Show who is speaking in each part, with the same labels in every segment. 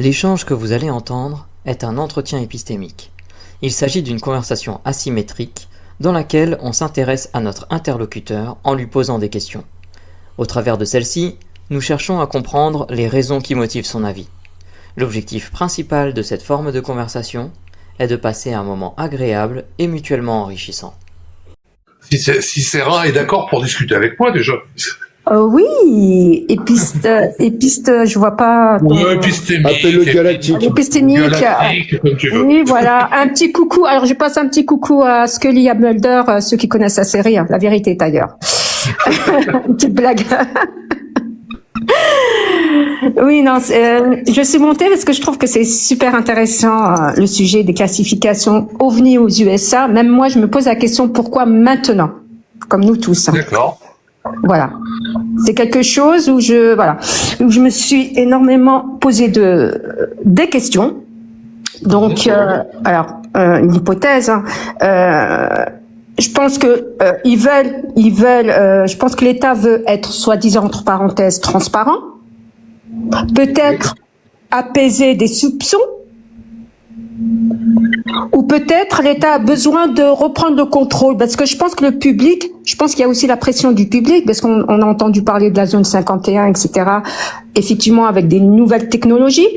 Speaker 1: L'échange que vous allez entendre est un entretien épistémique. Il s'agit d'une conversation asymétrique dans laquelle on s'intéresse à notre interlocuteur en lui posant des questions. Au travers de celle-ci, nous cherchons à comprendre les raisons qui motivent son avis. L'objectif principal de cette forme de conversation est de passer un moment agréable et mutuellement enrichissant.
Speaker 2: Si Sarah est d'accord pour discuter avec moi déjà.
Speaker 3: Oui, épiste, je vois pas.
Speaker 2: Ouais, épistémique.
Speaker 4: Appelle-le galactique.
Speaker 3: Épistémique.
Speaker 2: Comme tu veux.
Speaker 3: Oui, voilà, un petit coucou. Alors, je passe un petit coucou à Scully, à Mulder, ceux qui connaissent la série, hein, La Vérité d'ailleurs. Une petite blague. Oui, non, je suis montée parce que je trouve que c'est super intéressant, le sujet des classifications OVNI aux USA. Même moi, je me pose la question, pourquoi maintenant? Comme nous tous. Hein.
Speaker 2: D'accord.
Speaker 3: Voilà. C'est quelque chose où je me suis énormément posé des questions. Donc, une hypothèse, hein. Je pense que je pense que l'État veut être, soi-disant, entre parenthèses, transparent. Peut-être apaiser des soupçons. Ou peut-être l'État a besoin de reprendre le contrôle, parce que je pense que je pense qu'il y a aussi la pression du public, parce qu'on a entendu parler de la zone 51, etc., effectivement avec des nouvelles technologies.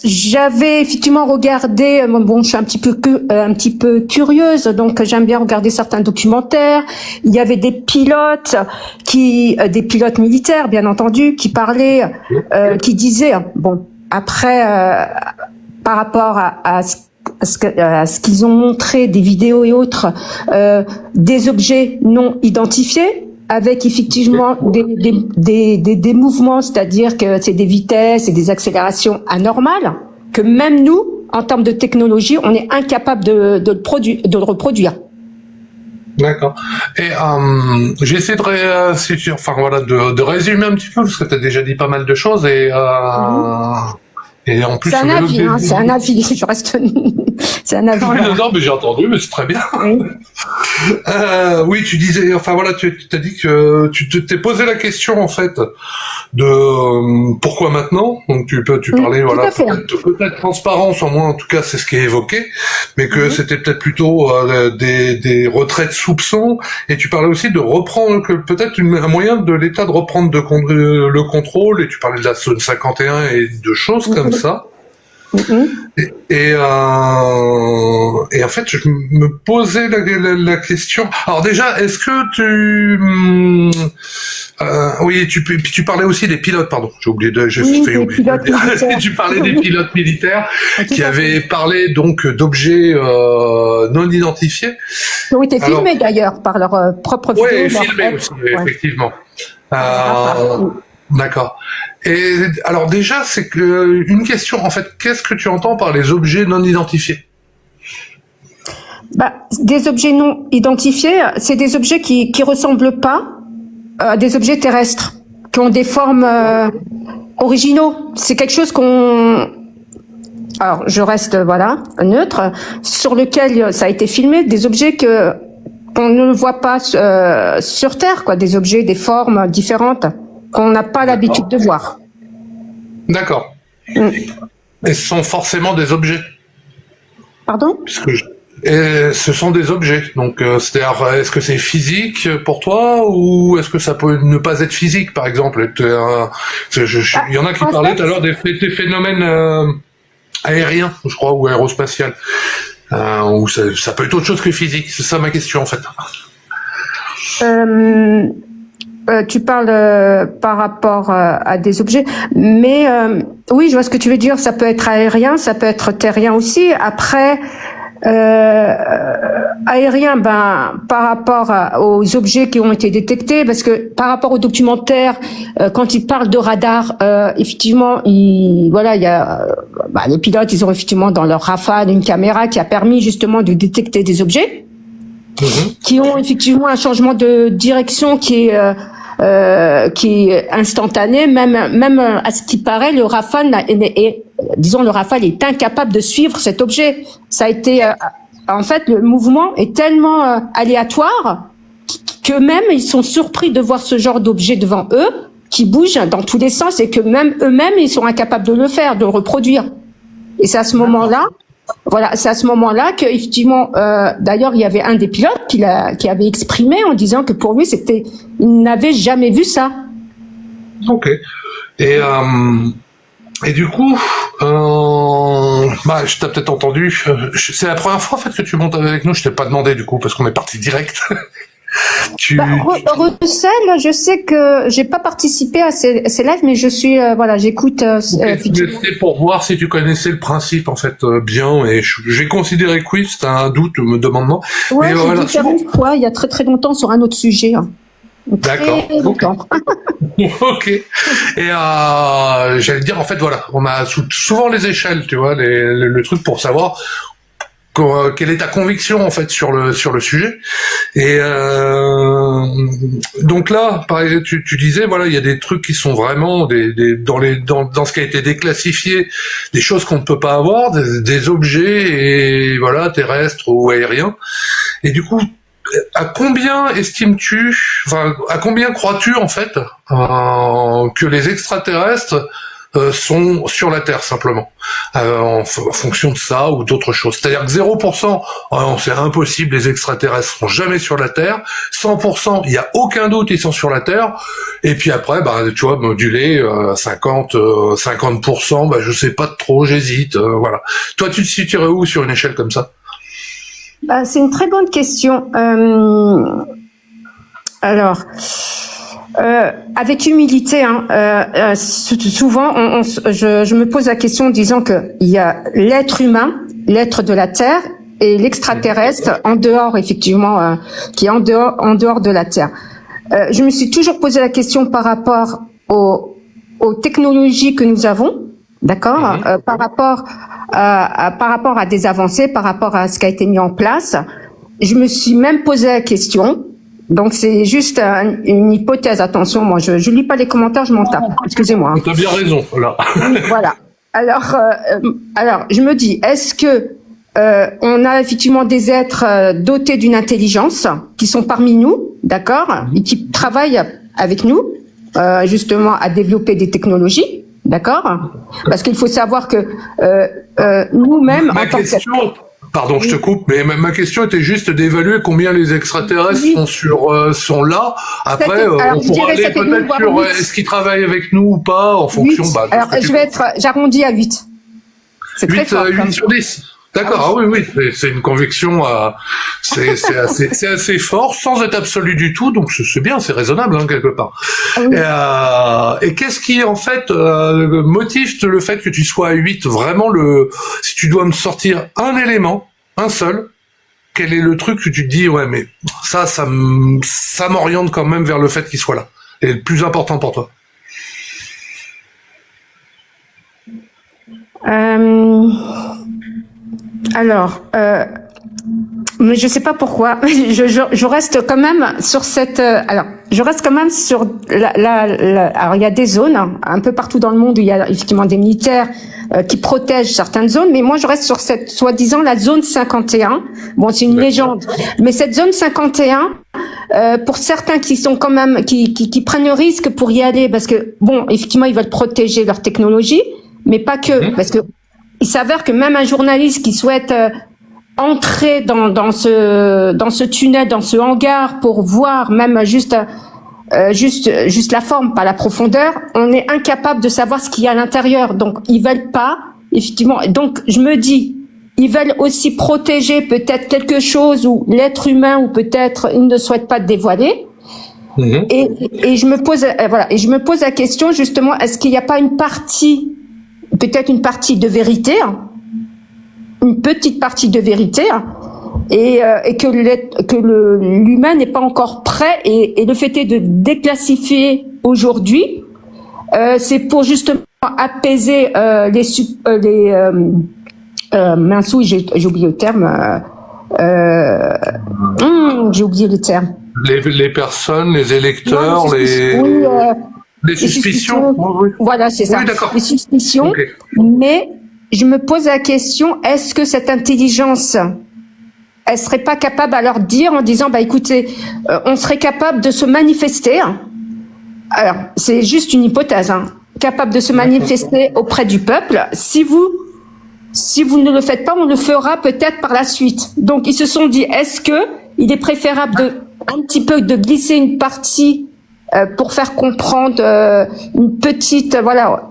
Speaker 3: J'avais effectivement regardé, bon, je suis un petit peu curieuse, donc j'aime bien regarder certains documentaires. Il y avait des pilotes militaires, bien entendu, qui parlaient, qui disaient, bon, après, par rapport à ce qu'ils ont montré, des vidéos et autres, des objets non identifiés, avec effectivement des mouvements, c'est-à-dire que c'est des vitesses et des accélérations anormales, que même nous, en termes de technologie, on est incapable de le reproduire.
Speaker 2: D'accord. Et j'essaie de résumer un petit peu, parce que tu as déjà dit pas mal de choses, et en plus...
Speaker 3: C'est un avis, je reste... C'est un avis.
Speaker 2: Non, mais j'ai entendu, mais c'est très bien.
Speaker 3: Oui.
Speaker 2: Oui, tu disais, tu t'as dit que tu t'es posé la question, en fait, de pourquoi maintenant. Donc tu parlais, peut-être transparence, en moins, en tout cas, c'est ce qui est évoqué, mais que c'était peut-être plutôt des retraits de soupçons, et tu parlais aussi de reprendre, que peut-être un moyen de l'État de reprendre le contrôle, et tu parlais de la zone 51 et de choses comme ça. Et en fait, je me posais la question. Alors déjà, est-ce que tu parlais aussi des pilotes, pardon. J'ai oublié tu parlais des pilotes militaires qui avaient parlé donc d'objets non identifiés.
Speaker 3: Qui ont été filmés d'ailleurs par leur propre vidéo.
Speaker 2: Oui, filmés aussi, effectivement. D'accord. Et alors déjà, c'est que une question, en fait, qu'est-ce que tu entends par les objets non identifiés?
Speaker 3: Des objets non identifiés, c'est des objets qui ressemblent pas à des objets terrestres, qui ont des formes originaux. C'est quelque chose alors je reste neutre, sur lequel ça a été filmé, des objets qu'on ne voit pas sur Terre, quoi, des objets, des formes différentes, qu'on n'a pas l'habitude de voir.
Speaker 2: D'accord. Et ce sont forcément des objets.
Speaker 3: Pardon ?
Speaker 2: Ce sont des objets. Donc, c'est-à-dire, est-ce que c'est physique pour toi, ou est-ce que ça peut ne pas être physique, par exemple? Il y en a qui parlaient tout à l'heure des phénomènes aériens, je crois, ou aérospatial. Ou ça peut être autre chose que physique. C'est ça ma question, en fait.
Speaker 3: Tu parles par rapport à des objets, mais oui, je vois ce que tu veux dire. Ça peut être aérien, ça peut être terrien aussi. Après, aérien, par rapport aux objets qui ont été détectés, parce que par rapport au documentaire, quand ils parlent de radar, effectivement, il y a les pilotes, ils ont effectivement dans leur Rafale une caméra qui a permis justement de détecter des objets qui ont effectivement un changement de direction qui est instantané, même à ce qui paraît, le Rafale est incapable de suivre cet objet. Ça a été, en fait, le mouvement est tellement aléatoire que même ils sont surpris de voir ce genre d'objet devant eux, qui bougent dans tous les sens et que même eux-mêmes, ils sont incapables de le faire, de le reproduire. Et c'est à ce moment-là, voilà, c'est à ce moment-là que effectivement, d'ailleurs, il y avait un des pilotes qui avait exprimé en disant que pour lui, il n'avait jamais vu ça.
Speaker 2: Ok. Et du coup, je t'ai peut-être entendu. C'est la première fois en fait que tu montes avec nous. Je t'ai pas demandé du coup parce qu'on est parti direct.
Speaker 3: Russell, je sais que j'ai pas participé à ces lives, mais je suis j'écoute.
Speaker 2: C'est pour voir si tu connaissais le principe en fait bien. Et j'ai considéré que oui, c'était un doute, me demandement.
Speaker 3: Ouais, j'ai dit une fois, il y a très très longtemps sur un autre sujet.
Speaker 2: D'accord. Ok. Et j'allais dire en fait voilà, on a souvent les échelles, tu vois, le truc pour savoir quelle est ta conviction en fait sur le sujet. Et donc là, pareil, tu disais voilà, il y a des trucs qui sont vraiment dans ce qui a été déclassifié, des choses qu'on ne peut pas avoir, des objets et voilà terrestres ou aériens. Et du coup, à combien estimes-tu, à combien crois-tu en fait que les extraterrestres sont sur la Terre simplement en fonction de ça ou d'autres choses. C'est-à-dire que 0%, c'est impossible, les extraterrestres seront jamais sur la Terre. 100%, il y a aucun doute, ils sont sur la Terre. Et puis après, tu vois, modulé 50%, je sais pas trop, j'hésite. Voilà. Toi, tu te situerais où sur une échelle comme ça?
Speaker 3: C'est une très bonne question. Alors. Avec humilité, souvent, je me pose la question en disant que il y a l'être humain, l'être de la Terre, et l'extraterrestre en dehors, effectivement, qui est en dehors de la Terre. Je me suis toujours posé la question par rapport aux technologies que nous avons, d'accord, par rapport à des avancées, par rapport à ce qui a été mis en place. Je me suis même posé la question. Donc c'est juste une hypothèse. Attention, moi je lis pas les commentaires, je m'en tape. Excusez-moi.
Speaker 2: Tu as bien raison, là.
Speaker 3: Voilà. Alors je me dis, est-ce que on a effectivement des êtres dotés d'une intelligence qui sont parmi nous, d'accord, et qui travaillent avec nous, justement à développer des technologies, d'accord, parce qu'il faut savoir que nous-mêmes.
Speaker 2: Pardon, je te coupe, mais ma question était juste d'évaluer combien les extraterrestres sont là. Après, on pourra aller peut-être sur est-ce qu'ils travaillent avec nous ou pas en fonction.
Speaker 3: Alors, j'arrondis à 8. C'est très fort.
Speaker 2: 8 sur 10. D'accord, oui, c'est une conviction, c'est assez fort, sans être absolu du tout, donc c'est bien, c'est raisonnable quelque part. Et qu'est-ce qui en fait motive le fait que tu sois à 8, vraiment si tu dois me sortir un élément, un seul, quel est le truc que tu te dis, ouais mais ça m'oriente quand même vers le fait qu'il soit là, et le plus important pour toi?
Speaker 3: Alors, mais je sais pas pourquoi. Je reste quand même sur cette. Je reste quand même sur alors il y a des zones un peu partout dans le monde où il y a effectivement des militaires qui protègent certaines zones, mais moi je reste sur cette soi-disant la zone 51. Bon, c'est une légende, mais cette zone 51. Pour certains qui sont quand même qui prennent le risque pour y aller, parce que bon, effectivement ils veulent protéger leur technologie, mais pas que, parce que il s'avère que même un journaliste qui souhaite entrer dans ce tunnel, dans ce hangar pour voir même juste la forme, pas la profondeur, on est incapable de savoir ce qu'il y a à l'intérieur. Donc ils veulent pas, effectivement. Donc je me dis, ils veulent aussi protéger peut-être quelque chose ou l'être humain, ou peut-être ils ne souhaitent pas dévoiler. Et je me pose la question justement, est-ce qu'il n'y a pas une partie, peut-être une partie de vérité, une petite partie de vérité, et que l'humain n'est pas encore prêt, et le fait est de déclassifier aujourd'hui, c'est pour justement apaiser mince, oui, j'ai oublié le terme. J'ai oublié le terme.
Speaker 2: Les personnes, les électeurs, les suspicions.
Speaker 3: Voilà, c'est ça.
Speaker 2: Oui, d'accord.
Speaker 3: Les suspicions. Okay. Mais je me pose la question, est-ce que cette intelligence, elle serait pas capable à leur dire en disant, écoutez, on serait capable de se manifester Alors, c'est juste une hypothèse, hein, capable de se manifester auprès du peuple. Si vous ne le faites pas, on le fera peut-être par la suite. Donc, ils se sont dit, est-ce que il est préférable un petit peu de glisser une partie pour faire comprendre une petite,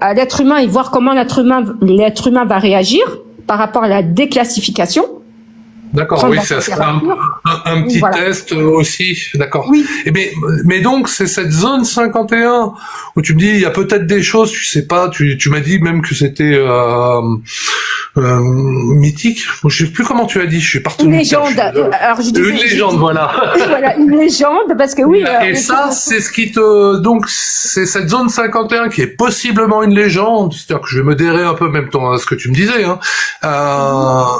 Speaker 3: à l'être humain et voir comment l'être humain va réagir par rapport à la déclassification.
Speaker 2: D'accord, oui, ça serait un petit test aussi, d'accord.
Speaker 3: Oui.
Speaker 2: Mais donc, c'est cette zone 51 où tu me dis, il y a peut-être des choses, tu sais pas, tu m'as dit même que c'était mythique. Je sais plus comment tu as dit, je suis partout.
Speaker 3: Une légende. Alors,
Speaker 2: une légende, voilà.
Speaker 3: Voilà, une légende, parce que oui.
Speaker 2: Et ça, c'est ce qui donc, c'est cette zone 51 qui est possiblement une légende, c'est-à-dire que je vais me dérayer un peu même ce que tu me disais, hein.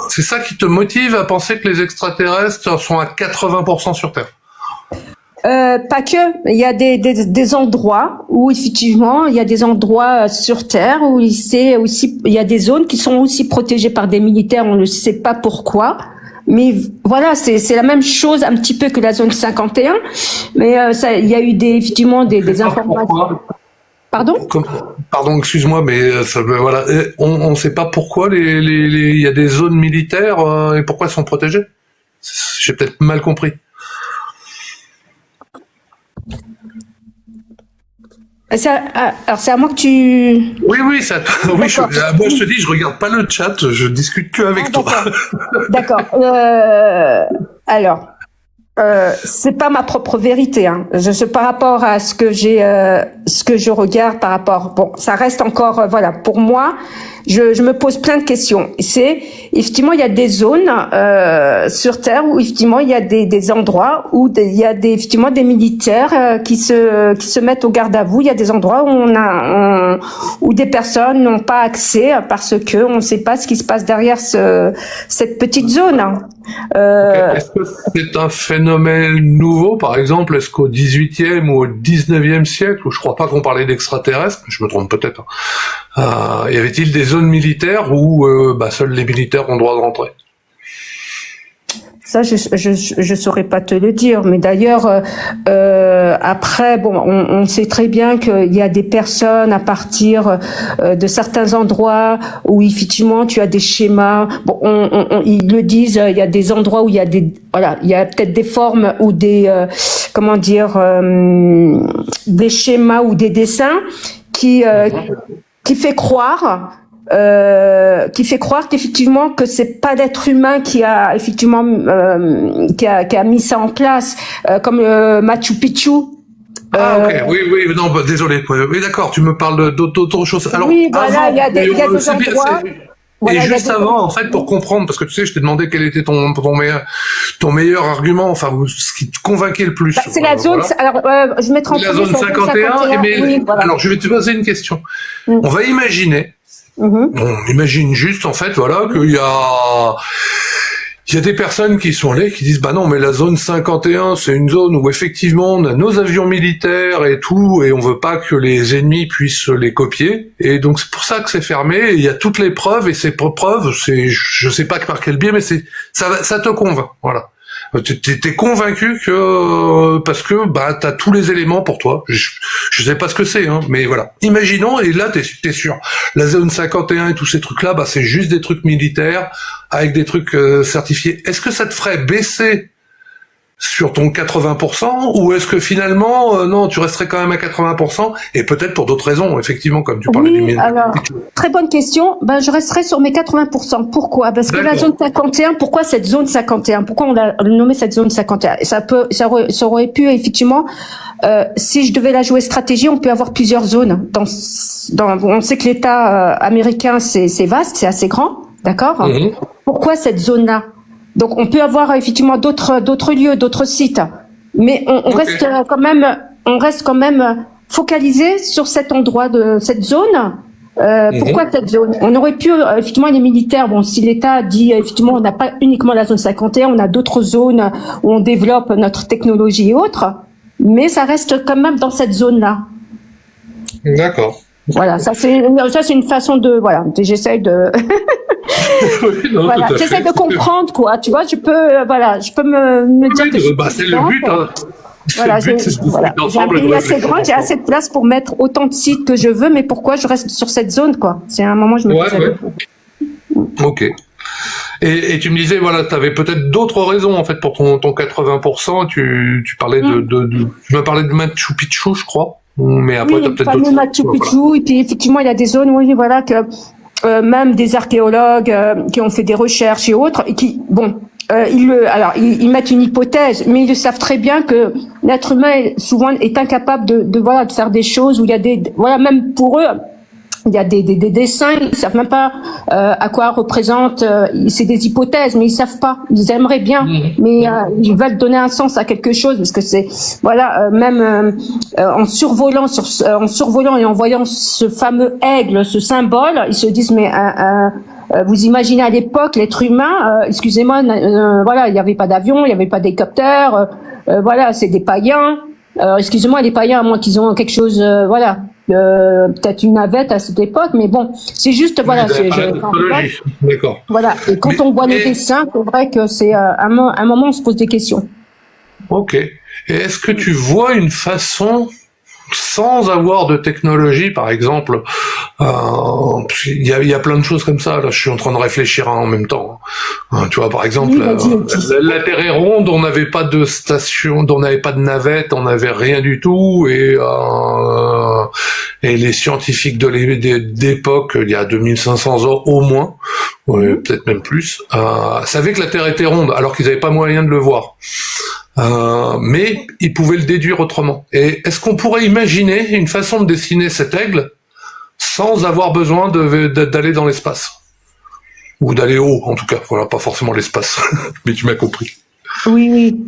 Speaker 2: C'est ça qui te motive à penser que les extraterrestres sont à 80% sur Terre?
Speaker 3: Pas que. Il y a des endroits où effectivement, il y a des endroits sur Terre où il y a des zones qui sont aussi protégées par des militaires. On ne sait pas pourquoi. Mais voilà, c'est la même chose un petit peu que la zone 51. Mais il y a eu effectivement des informations. Pardon?
Speaker 2: Pardon, excuse-moi, mais voilà, on ne sait pas pourquoi il y a des zones militaires et pourquoi elles sont protégées. J'ai peut-être mal compris.
Speaker 3: Alors c'est à moi que tu.
Speaker 2: Oui, moi je te dis, je regarde pas le chat, je discute que avec toi.
Speaker 3: D'accord. Alors. C'est pas ma propre vérité, hein. Par rapport à ce que je regarde par rapport, bon, ça reste encore, pour moi, je me pose plein de questions. Effectivement, il y a des zones, sur Terre où, effectivement, il y a des endroits où il y a effectivement, des militaires, qui se mettent au garde à vous. Il y a des endroits où des personnes n'ont pas accès parce que on ne sait pas ce qui se passe derrière cette petite zone, hein.
Speaker 2: Est-ce que c'est un phénomène nouveau, par exemple? Est-ce qu'au 18e ou au 19e siècle, où je crois pas qu'on parlait d'extraterrestres, je me trompe peut-être, y avait-il des zones militaires où seuls les militaires ont le droit de rentrer?
Speaker 3: Ça, je saurais pas te le dire, mais d'ailleurs, après, bon, on sait très bien qu'il y a des personnes à partir de certains endroits où effectivement tu as des schémas. Bon, ils le disent, il y a des endroits où il y a il y a peut-être des formes ou des schémas ou des dessins qui fait croire qu'effectivement que c'est pas l'être humain qui a effectivement qui a mis ça en place, comme Machu Picchu.
Speaker 2: Ok, oui, non, désolé. Oui, d'accord, tu me parles d'autre chose. Alors,
Speaker 3: oui, voilà, il y a des endroits.
Speaker 2: Et juste avant, en fait, pour comprendre, parce que tu sais, je t'ai demandé quel était ton meilleur argument, enfin, ce qui te convainquait le plus.
Speaker 3: C'est la zone, alors, je mettrai en
Speaker 2: la zone 51, oui, voilà. Alors, je vais te poser une question. On va imaginer, on imagine juste, en fait, qu'il y a des personnes qui sont là, qui disent, bah non, mais la zone 51, c'est une zone où effectivement on a nos avions militaires et tout, et on veut pas que les ennemis puissent les copier, et donc c'est pour ça que c'est fermé, et il y a toutes les preuves, et ces preuves, je sais pas par quel biais, mais ça te convainc, voilà. T'es convaincu que parce que t'as tous les éléments pour toi. Je sais pas ce que c'est, hein, mais voilà. Imaginons, et là t'es sûr. La zone 51 et tous ces trucs-là, c'est juste des trucs militaires avec des trucs certifiés. Est-ce que ça te ferait baisser sur ton 80%, ou est-ce que finalement, non, tu resterais quand même à 80%, et peut-être pour d'autres raisons, effectivement, comme tu parlais du mine.
Speaker 3: Alors, très bonne question. Je resterai sur mes 80%. Pourquoi? Parce que la zone 51, pourquoi cette zone 51? Pourquoi on l'a nommé cette zone 51? Ça aurait pu, effectivement, si je devais la jouer stratégie, on peut avoir plusieurs zones. On sait que l'État américain, c'est vaste, c'est assez grand, d'accord? Pourquoi cette zone-là? Donc on peut avoir effectivement d'autres lieux, d'autres sites, mais on reste quand même focalisé sur cet endroit de cette zone. Pourquoi cette zone? On aurait pu effectivement, les militaires, bon, si l'État dit effectivement on n'a pas uniquement la zone 51, on a d'autres zones où on développe notre technologie et autres, mais ça reste quand même dans cette zone-là.
Speaker 2: D'accord.
Speaker 3: Voilà, ça c'est une façon de j'essaie de
Speaker 2: oui, non,
Speaker 3: j'essaie de comprendre, quoi. Tu vois, je peux me dire que
Speaker 2: c'est le but, hein.
Speaker 3: Voilà, j'ai un pays assez grand, j'ai assez de place pour mettre autant de sites que je veux, mais pourquoi je reste sur cette zone, quoi? C'est un moment, je me pose
Speaker 2: Ok. Et tu me disais, voilà, tu avais peut-être d'autres raisons, en fait, pour ton 80%. Tu parlais tu m'as parlé de Machu Picchu, je crois. Mais après, t'as peut-être d'autres.
Speaker 3: Machu Picchu, et puis effectivement, il y a des zones, oui, voilà, que, même des archéologues, qui ont fait des recherches et autres, et qui, ils mettent une hypothèse, mais ils savent très bien que l'être humain souvent est incapable de faire des choses où il y a même pour eux, il y a des dessins, ils savent même pas à quoi représente. C'est des hypothèses, mais ils savent pas. Ils aimeraient bien, mais ils veulent donner un sens à quelque chose parce que c'est même en survolant et en voyant ce fameux aigle, ce symbole, ils se disent mais vous imaginez à l'époque l'être humain, excusez-moi, il n'y avait pas d'avion, il n'y avait pas d'hélicoptère, c'est des païens. Excusez-moi, les païens, à moins qu'ils ont quelque chose, peut-être une navette à cette époque, mais bon, c'est juste,
Speaker 2: d'accord.
Speaker 3: Voilà. Et quand on voit les dessins, c'est vrai que c'est un moment, on se pose des questions.
Speaker 2: Ok. Et est-ce que tu vois une façon, sans avoir de technologie, par exemple, il y a plein de choses comme ça. Là, je suis en train de réfléchir en même temps. Tu vois, par exemple, la Terre est ronde, on n'avait pas de station, on n'avait pas de navette, on n'avait rien du tout, et les scientifiques d'époque, il y a 2500 ans au moins, peut-être même plus, savaient que la Terre était ronde, alors qu'ils n'avaient pas moyen de le voir. Mais ils pouvaient le déduire autrement. Et est-ce qu'on pourrait imaginer une façon de dessiner cet aigle sans avoir besoin d'aller dans l'espace? Ou d'aller haut, en tout cas. Voilà, pas forcément l'espace. Mais tu m'as compris.
Speaker 3: Oui.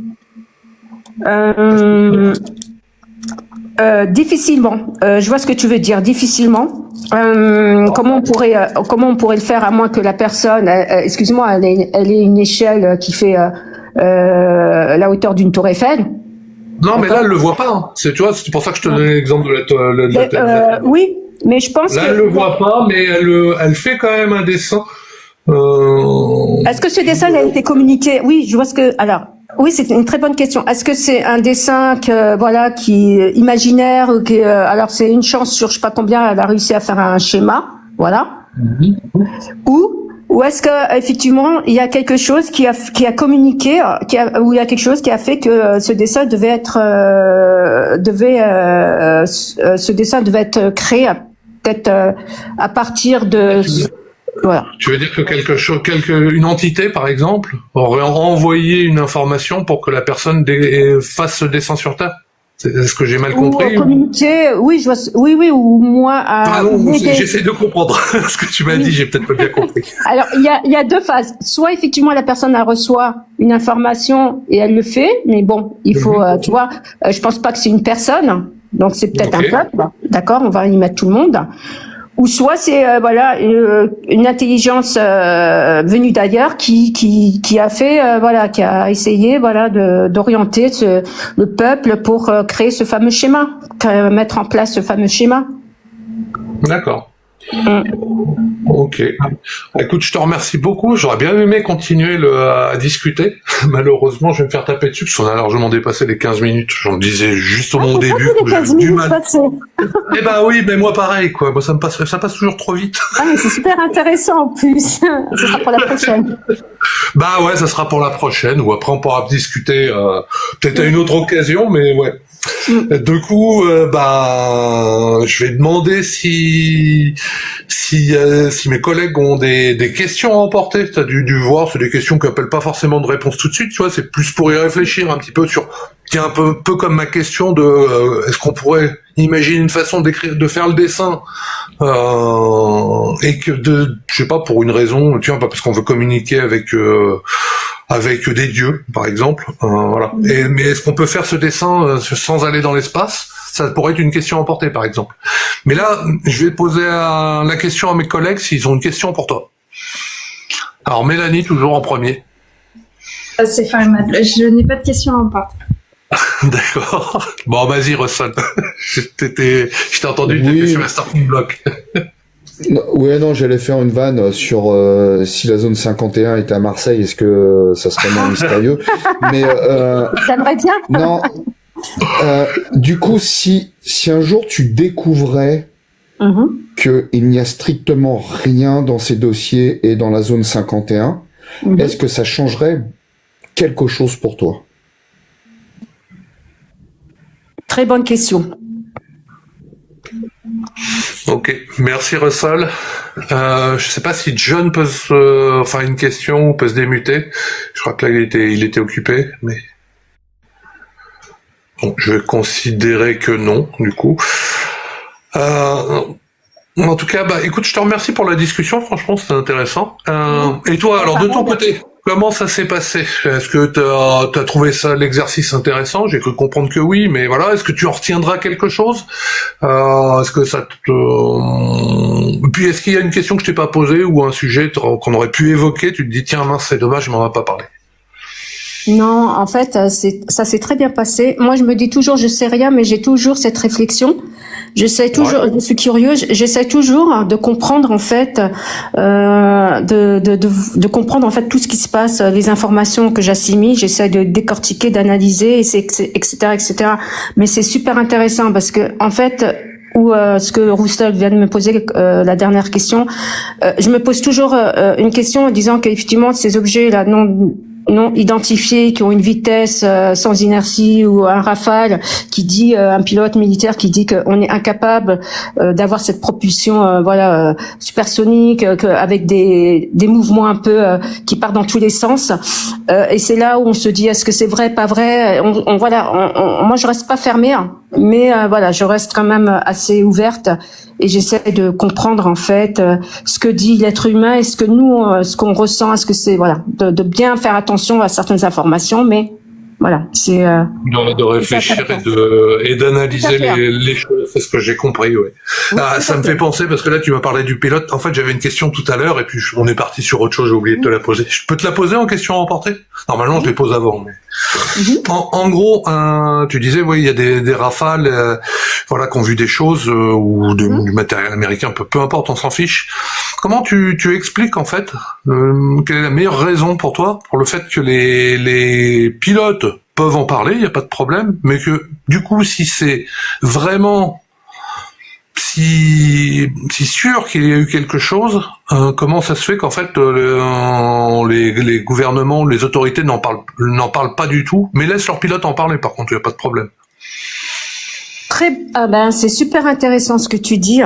Speaker 3: Difficilement. Je vois ce que tu veux dire. Difficilement. Comment on pourrait le faire à moins que la personne, excuse-moi, elle ait une échelle qui fait la hauteur d'une tour Eiffel.
Speaker 2: Non, mais là, elle le voit pas. Hein. C'est pour ça que je te donnais l'exemple de la Terre.
Speaker 3: Oui, mais je pense
Speaker 2: là, elle le voit pas, mais elle fait quand même un dessin.
Speaker 3: Est-ce que ce dessin a été communiqué? Oui, je vois ce que. Alors, oui, c'est une très bonne question. Est-ce que c'est un dessin qui est imaginaire ou alors c'est une chance sur je sais pas combien, elle a réussi à faire un schéma, voilà. Ou est-ce que effectivement il y a quelque chose qui a communiqué, ou il y a quelque chose qui a fait que ce dessin devait être créé peut-être à partir de. Voilà.
Speaker 2: Tu veux dire que une entité, par exemple, aurait envoyé une information pour que la personne fasse ce dessin sur Terre? Est-ce que j'ai mal compris?
Speaker 3: Ou communiquer, oui, ou moi
Speaker 2: j'essaie de comprendre ce que tu m'as dit, j'ai peut-être pas bien compris.
Speaker 3: Alors, il y a deux phases. Soit effectivement la personne elle reçoit une information et elle le fait, mais bon, il faut, tu vois, je pense pas que c'est une personne, donc c'est peut-être un peuple, d'accord, on va y mettre tout le monde. Ou soit c'est une intelligence venue d'ailleurs qui a fait qui a essayé d'orienter le peuple pour créer ce fameux schéma, mettre en place ce fameux schéma.
Speaker 2: D'accord. Ok. Écoute, je te remercie beaucoup. J'aurais bien aimé continuer à discuter. Malheureusement, je vais me faire taper dessus parce qu'on a largement dépassé les 15 minutes. J'en disais juste au début que j'ai du mal. Eh ben oui, mais moi pareil, quoi. Moi, ça passe toujours trop vite.
Speaker 3: Ah, mais c'est super intéressant en plus. Ce sera pour la prochaine.
Speaker 2: Bah ouais, ça sera pour la prochaine, ou après on pourra discuter peut-être à une autre occasion, mais ouais. Du coup, je vais demander si mes collègues ont des questions à emporter. T'as dû voir, c'est des questions qui appellent pas forcément de réponse tout de suite, tu vois, c'est plus pour y réfléchir un petit peu sur, tiens, un peu comme ma question de, est-ce qu'on pourrait imaginer une façon de faire le dessin, et que je sais pas, pour une raison, tu vois, pas parce qu'on veut communiquer avec des dieux, par exemple, voilà. Mais est-ce qu'on peut faire ce dessin sans aller dans l'espace? Ça pourrait être une question à emporter, par exemple. Mais là, je vais poser la question à mes collègues s'ils ont une question pour toi. Alors, Mélanie, toujours en premier.
Speaker 4: C'est fine, je n'ai pas de question à emporter.
Speaker 2: D'accord. Bon, vas-y, Russell. Je t'ai entendu, t'étais sur la starting block.
Speaker 5: Non, j'allais faire une vanne sur si la zone 51 était à Marseille, est-ce que ça serait moins mystérieux? Mais
Speaker 3: j'aimerais bien.
Speaker 5: Non, Du coup, si un jour tu découvrais qu'il n'y a strictement rien dans ces dossiers et dans la zone 51, est-ce que ça changerait quelque chose pour toi?
Speaker 3: Très bonne question.
Speaker 2: Ok, merci Russell. Je sais pas si John peut une question, peut se démuter. Je crois que là il était occupé, mais bon, je vais considérer que non, du coup. En tout cas, écoute, je te remercie pour la discussion. Franchement, c'était intéressant. Et toi, alors de ton côté, comment ça s'est passé? Est-ce que t'as trouvé ça l'exercice intéressant? J'ai cru comprendre que oui, mais voilà. Est-ce que tu en retiendras quelque chose? Est-ce que ça Puis est-ce qu'il y a une question que je t'ai pas posée ou un sujet qu'on aurait pu évoquer? Tu te dis tiens mince, c'est dommage, je m'en ai pas parlé.
Speaker 3: Non, en fait, ça s'est très bien passé. Moi, je me dis toujours, je sais rien, mais j'ai toujours cette réflexion. J'essaie toujours, je suis curieuse, j'essaie toujours de comprendre en fait, de comprendre en fait tout ce qui se passe, les informations que j'assimile, j'essaie de décortiquer, d'analyser, etc., etc. Mais c'est super intéressant parce que en fait, ce que Russell vient de me poser, la dernière question, je me pose toujours une question en disant qu'effectivement ces objets là non identifiés, qui ont une vitesse sans inertie, ou un Rafale qui dit, un pilote militaire qui dit qu'on est incapable d'avoir cette propulsion supersonique, avec des mouvements un peu qui partent dans tous les sens, et c'est là où on se dit est-ce que c'est vrai, pas vrai. Moi je reste pas fermée, hein, mais je reste quand même assez ouverte. Et j'essaie de comprendre en fait ce que dit l'être humain et ce que nous, ce qu'on ressent, est-ce que c'est de bien faire attention à certaines informations, mais voilà, c'est
Speaker 2: de réfléchir et d'analyser les choses, c'est ce que j'ai compris, ouais. Oui, ça me fait penser parce que là tu m'as parlé du pilote. En fait, j'avais une question tout à l'heure et puis on est parti sur autre chose. J'ai oublié de te la poser. Je peux te la poser en question à emporter? Normalement, je les pose avant. Mais... En gros, tu disais, oui, il y a des rafales, qui ont vu des choses ou du matériel américain, peu importe, on s'en fiche. Comment tu expliques en fait quelle est la meilleure raison pour toi pour le fait que les pilotes peuvent en parler, il n'y a pas de problème, mais que du coup, si c'est vraiment si sûr qu'il y a eu quelque chose, comment ça se fait qu'en fait les gouvernements, les autorités n'en parlent pas du tout, mais laissent leurs pilotes en parler, par contre, il n'y a pas de problème.
Speaker 3: C'est super intéressant ce que tu dis.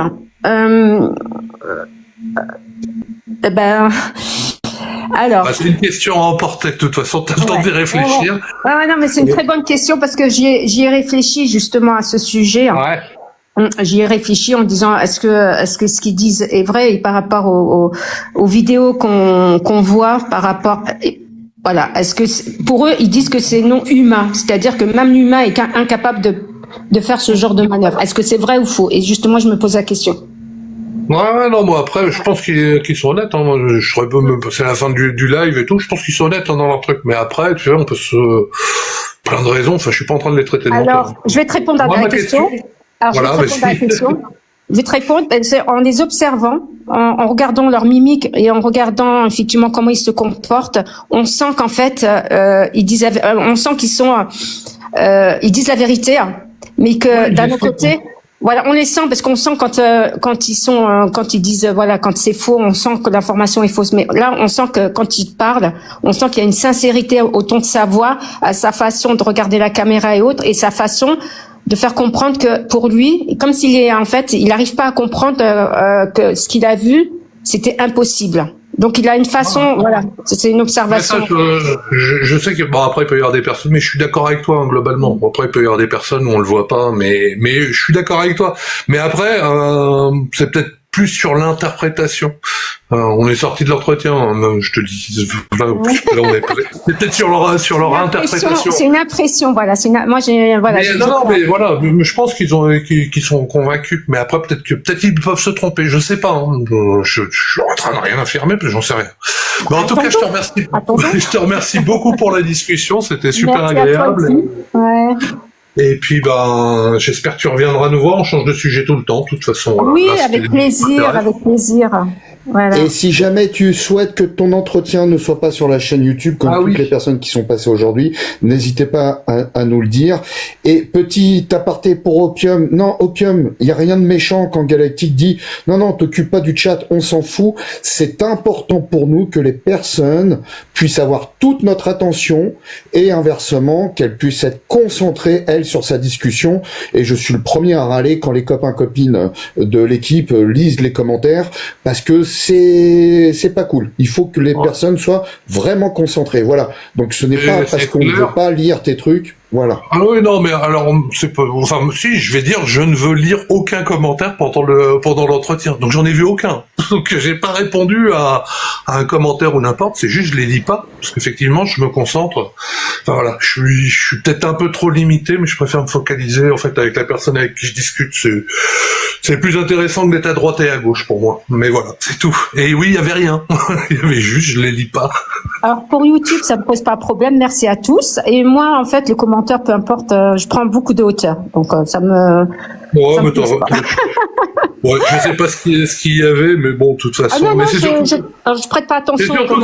Speaker 3: Alors.
Speaker 2: C'est une question à emporter, de toute façon, t'as le temps d'y réfléchir.
Speaker 3: Non, mais c'est une très bonne question parce que j'y ai réfléchi justement à ce sujet. Ouais. J'y ai réfléchi en disant est-ce que ce qu'ils disent est vrai, et par rapport aux vidéos qu'on voit par rapport, est-ce que pour eux ils disent que c'est non humain, c'est-à-dire que même l'humain est incapable de faire ce genre de manœuvre. Est-ce que c'est vrai ou faux? Et justement, je me pose la question.
Speaker 2: Non, moi après, je pense qu'ils sont honnêtes. Hein. Moi, c'est la fin du live et tout. Je pense qu'ils sont honnêtes dans leur truc. Mais après, tu sais, on peut plein de raisons. Enfin, je suis pas en train de les traiter de menteurs.
Speaker 3: Alors, je vais te répondre à ta question. Je vais te répondre en les observant, en regardant leur mimique et en regardant effectivement comment ils se comportent. On sent qu'en fait, on sent qu'ils sont, ils disent la vérité, mais que d'un autre côté. Voilà, on les sent parce qu'on sent quand ils disent quand c'est faux, on sent que l'information est fausse. Mais là, on sent que quand ils parlent, on sent qu'il y a une sincérité au ton de sa voix, à sa façon de regarder la caméra et autres, et sa façon de faire comprendre que pour lui, comme s'il est il n'arrive pas à comprendre que ce qu'il a vu, c'était impossible. Donc il a une façon, c'est une observation.
Speaker 2: Ça, je sais que après il peut y avoir des personnes, mais je suis d'accord avec toi globalement. Après il peut y avoir des personnes où on le voit pas, mais je suis d'accord avec toi. Mais après c'est peut-être plus sur l'interprétation. On est sorti de l'entretien, je te dis. C'est peut-être sur leur interprétation.
Speaker 3: C'est une impression, moi
Speaker 2: mais je pense qu'ils sont convaincus. Mais après peut-être ils peuvent se tromper. Je sais pas. Hein. Je suis en train de rien affirmer, parce que j'en sais rien. Mais en tout cas, je te remercie. Je te remercie beaucoup pour la discussion. C'était super agréable.
Speaker 3: Ouais.
Speaker 2: Et puis j'espère que tu reviendras nous voir. On change de sujet tout le temps, de toute façon.
Speaker 3: Oui, avec plaisir. Voilà.
Speaker 5: Et si jamais tu souhaites que ton entretien ne soit pas sur la chaîne YouTube, comme toutes les personnes qui sont passées aujourd'hui, n'hésitez pas à nous le dire. Et petit aparté pour Opium, non, Opium, il y a rien de méchant quand Galactique dit non, t'occupe pas du chat, on s'en fout. C'est important pour nous que les personnes puissent avoir toute notre attention et inversement, qu'elles puissent être concentrées, elles, sur sa discussion. Et je suis le premier à râler quand les copains-copines de l'équipe lisent les commentaires, parce que c'est pas cool. Il faut que les personnes soient vraiment concentrées. Voilà. Donc ce n'est pas parce qu'on ne veut pas lire tes trucs. Voilà.
Speaker 2: Ah oui, non, mais alors, c'est pas, enfin, si, je vais dire, je ne veux lire aucun commentaire pendant l'entretien. Donc, j'en ai vu aucun. Donc, j'ai pas répondu à un commentaire ou n'importe, c'est juste, je les lis pas. Parce qu'effectivement, je me concentre. Enfin, voilà. Je suis peut-être un peu trop limité, mais je préfère me focaliser, en fait, avec la personne avec qui je discute. C'est plus intéressant que d'être à droite et à gauche pour moi. Mais voilà, c'est tout. Et oui, il y avait rien. Il y avait juste, je les lis pas.
Speaker 3: Alors, pour YouTube, ça me pose pas de problème. Merci à tous. Et moi, en fait, les commentaires, peu importe, je prends beaucoup de hauteur. Donc, ça me...
Speaker 2: Ouais, mais ouais, je sais pas ce qu'il y avait, mais bon, de toute façon.
Speaker 3: Ah non,
Speaker 2: mais
Speaker 3: je prête pas attention.
Speaker 2: C'est surtout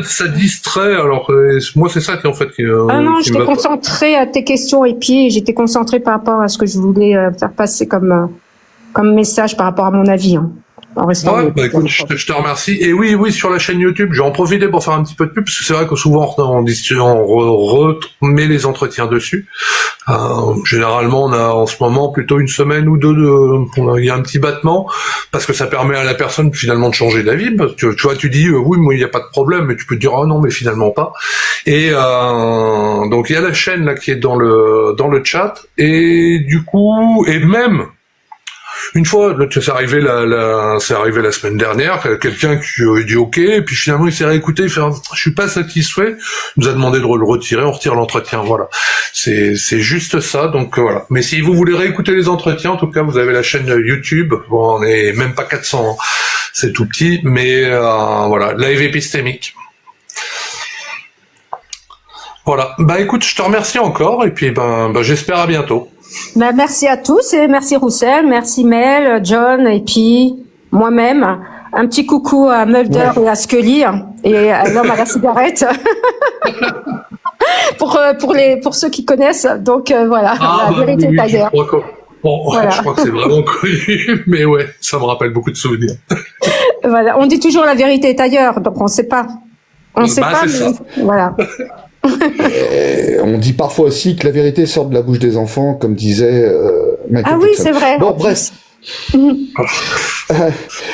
Speaker 2: que ça distrait. Alors, moi, c'est ça qui, en fait,
Speaker 3: j'étais concentré à tes questions et puis j'étais concentré par rapport à ce que je voulais faire passer comme message par rapport à mon avis. Hein.
Speaker 2: Ouais, bah écoute, je te remercie. Et oui, sur la chaîne YouTube, je vais en profiter pour faire un petit peu de pub, parce que c'est vrai que souvent on remet les entretiens dessus. Généralement, on a en ce moment plutôt une semaine ou deux il y a un petit battement, parce que ça permet à la personne finalement de changer d'avis. Parce que tu vois, tu dis oui, moi il n'y a pas de problème, mais tu peux te dire non, mais finalement pas. Et donc il y a la chaîne là qui est dans le chat, et du coup, et même une fois, c'est arrivé la semaine dernière, quelqu'un qui a dit OK, et puis finalement il s'est réécouté, il fait je suis pas satisfait, il nous a demandé de le retirer, on retire l'entretien, voilà. C'est juste ça, donc voilà. Mais si vous voulez réécouter les entretiens, en tout cas, vous avez la chaîne YouTube, bon, on est même pas 400, hein. C'est tout petit, mais voilà, live épistémique. Voilà. Bah écoute, je te remercie encore, et puis j'espère à bientôt.
Speaker 3: Ben, merci à tous et merci Roussel, merci Mel, John et puis moi-même. Un petit coucou à Mulder et à Scully et à l'homme à la cigarette. pour ceux qui connaissent. Donc voilà, la vérité est ailleurs.
Speaker 2: Je crois que c'est vraiment connu, mais ouais, ça me rappelle beaucoup de souvenirs.
Speaker 3: Voilà, on dit toujours la vérité est ailleurs, donc on sait pas. On sait pas, mais voilà.
Speaker 5: On dit parfois aussi que la vérité sort de la bouche des enfants, comme disait Michael
Speaker 3: oui,
Speaker 5: Jackson.
Speaker 3: c'est vrai.
Speaker 5: Bon, bref.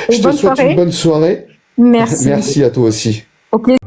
Speaker 5: Je te souhaite une bonne soirée.
Speaker 3: Merci.
Speaker 5: Merci à toi aussi.
Speaker 3: Au plaisir.